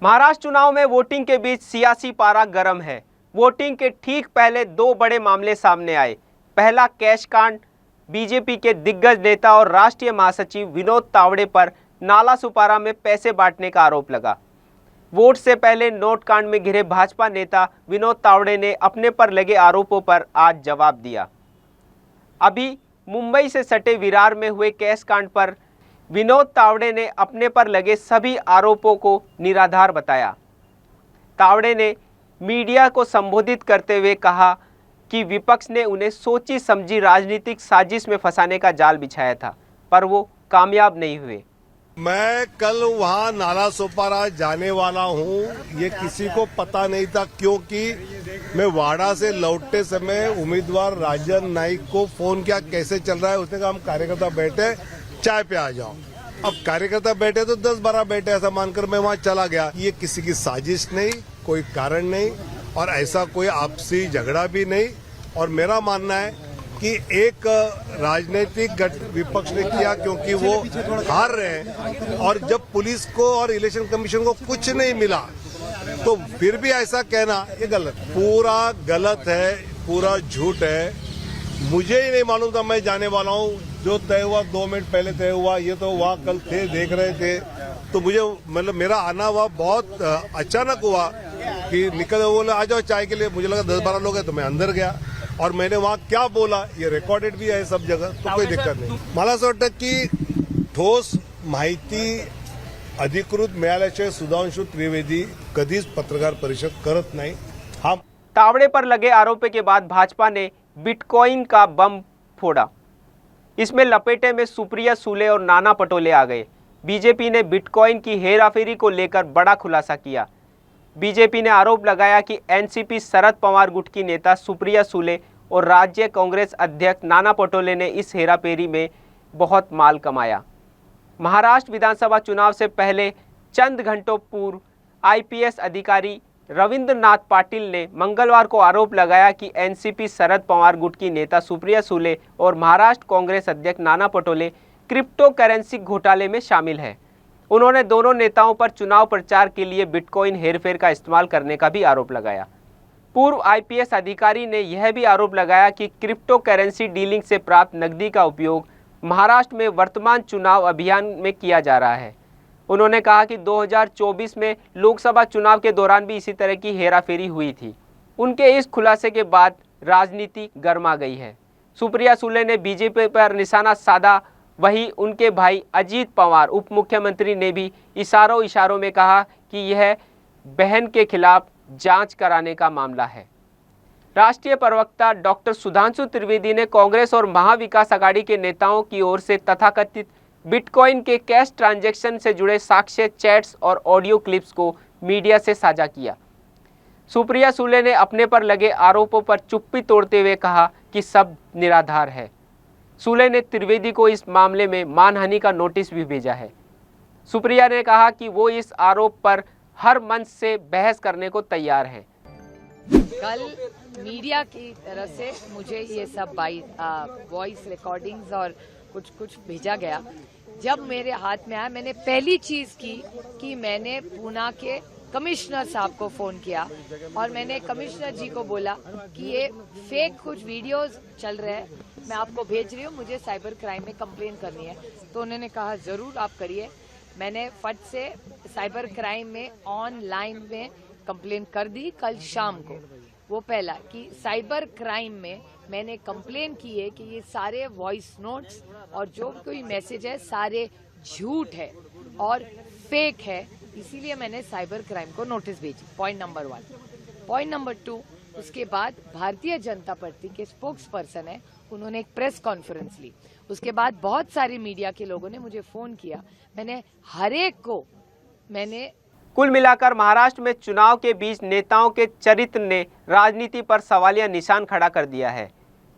महाराष्ट्र चुनाव में वोटिंग के बीच सियासी पारा गर्म है। वोटिंग के ठीक पहले दो बड़े मामले सामने आए। पहला कैश कांड, बीजेपी के दिग्गज नेता और राष्ट्रीय महासचिव विनोद तावड़े पर नालासोपारा में पैसे बांटने का आरोप लगा। वोट से पहले नोट कांड में घिरे भाजपा नेता विनोद तावड़े ने अपने पर लगे आरोपों पर आज जवाब दिया। अभी मुंबई से सटे विरार में हुए कैश कांड पर विनोद तावड़े ने अपने पर लगे सभी आरोपों को निराधार बताया। तावड़े ने मीडिया को संबोधित करते हुए कहा कि विपक्ष ने उन्हें सोची समझी राजनीतिक साजिश में फंसाने का जाल बिछाया था, पर वो कामयाब नहीं हुए। मैं कल वहां नालासोपारा जाने वाला हूं, ये किसी को पता नहीं था, क्योंकि मैं वाड़ा से लौटते समय उम्मीदवार राजन नाइक को फोन किया, कैसे चल रहा है। उसने कहा हम कार्यकर्ता बैठे, चाय पे आ जाओ। अब कार्यकर्ता बैठे तो 10-12 बैठे, ऐसा मानकर मैं वहां चला गया। ये किसी की साजिश नहीं, कोई कारण नहीं और ऐसा कोई आपसी झगड़ा भी नहीं। और मेरा मानना है कि एक राजनीतिक विपक्ष ने किया, क्योंकि वो हार रहे हैं और जब पुलिस को और इलेक्शन कमीशन को कुछ नहीं मिला तो फिर भी ऐसा कहना ये गलत, पूरा गलत है, पूरा झूठ है। मुझे ही नहीं मालूम था मैं जाने वाला हूँ। जो तय हुआ 2 मिनट पहले तय हुआ, ये तो वहाँ कल थे, देख रहे थे। तो मुझे मतलब मेरा आना हुआ बहुत अचानक हुआ कि निकल बोले आ जाओ चाय के लिए। मुझे लगा 10-12 लोग हैं तो मैं अंदर गया और मैंने वहाँ क्या बोला ये रिकॉर्डेड भी है सब जगह, तो कोई दिक्कत नहीं। मला असं वाटतं की ठोस माहिती अधिकृत मिळाल्याशिवाय सुधांशु त्रिवेदी कधीच पत्रकार परिषद करत नाही। हाँ, तावड़े पर लगे आरोपों के बाद भाजपा ने बिटकॉइन का बम फोड़ा। इसमें लपेटे में सुप्रिया सुले और नाना पटोले आ गए। बीजेपी ने बिटकॉइन की हेराफेरी को लेकर बड़ा खुलासा किया। बीजेपी ने आरोप लगाया कि एनसीपी शरद पवार गुट की नेता सुप्रिया सुले और राज्य कांग्रेस अध्यक्ष नाना पटोले ने इस हेराफेरी में बहुत माल कमाया। महाराष्ट्र विधानसभा चुनाव से पहले चंद घंटों पूर्व आईपीएस अधिकारी रविंद्रनाथ पाटिल ने मंगलवार को आरोप लगाया कि एनसीपी शरद पवार गुट की नेता सुप्रिया सुले और महाराष्ट्र कांग्रेस अध्यक्ष नाना पटोले क्रिप्टो करेंसी घोटाले में शामिल है। उन्होंने दोनों नेताओं पर चुनाव प्रचार के लिए बिटकॉइन हेरफेर का इस्तेमाल करने का भी आरोप लगाया। पूर्व आईपीएस अधिकारी ने यह भी आरोप लगाया कि क्रिप्टो करेंसी डीलिंग से प्राप्त नकदी का उपयोग महाराष्ट्र में वर्तमान चुनाव अभियान में किया जा रहा है। उन्होंने कहा कि 2024 में लोकसभा चुनाव के दौरान भी इसी तरह की हेराफेरी हुई थी। उनके इस खुलासे के बाद राजनीति गर्मा गई है। सुप्रिया सुले ने बीजेपी पर निशाना साधा, वहीं उनके भाई अजीत पवार उप मुख्यमंत्री ने भी इशारों में कहा कि यह बहन के खिलाफ जांच कराने का मामला है। राष्ट्रीय प्रवक्ता डॉक्टर सुधांशु त्रिवेदी ने कांग्रेस और महाविकास आघाड़ी के नेताओं की ओर से तथाकथित बिटकॉइन के कैश ट्रांजैक्शन से जुड़े साक्ष्य, चैट्स और ऑडियो क्लिप्स को मीडिया से साझा किया। सुप्रिया सुले ने अपने पर लगे आरोपों पर चुप्पी तोड़ते हुए कहा कि सब निराधार है। सुले ने त्रिवेदी को इस मामले में मानहानि का नोटिस भी भेजा है। सुप्रिया ने कहा कि वो इस आरोप पर हर मंच से बहस करने को तैयार हैं। कल मीडिया की तरफ से मुझे ये सब वॉइस रिकॉर्डिंग्स और कुछ भेजा गया। जब मेरे हाथ में आया, मैंने पहली चीज की कि मैंने पूना के कमिश्नर साहब को फोन किया और मैंने कमिश्नर जी को बोला कि ये फेक कुछ वीडियोस चल रहे हैं, मैं आपको भेज रही हूँ, मुझे साइबर क्राइम में कंप्लेन करनी है। तो उन्होंने कहा जरूर आप करिए। मैंने फट से साइबर क्राइम में ऑनलाइन में कंप्लेन कर दी कल शाम को। वो पहला कि साइबर क्राइम में मैंने कंप्लेन की है कि ये सारे वॉइस नोट्स और जो कोई मैसेज है सारे झूठ है और फेक है, इसीलिए मैंने साइबर क्राइम को नोटिस भेजी। Point number 1। पॉइंट नंबर 2, उसके बाद भारतीय जनता पार्टी के स्पोक्स पर्सन है, उन्होंने एक प्रेस कॉन्फ्रेंस ली। उसके बाद बहुत सारे मीडिया के लोगों ने मुझे फोन किया। मैंने हर एक को कुल मिलाकर महाराष्ट्र में चुनाव के बीच नेताओं के चरित्र ने राजनीति पर सवालिया निशान खड़ा कर दिया है।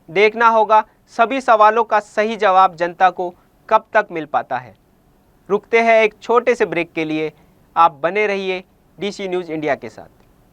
देखना होगा सभी सवालों का सही जवाब जनता को कब तक मिल पाता है। रुकते हैं एक छोटे से ब्रेक के लिए। आप बने रहिए डीसी न्यूज़ इंडिया के साथ।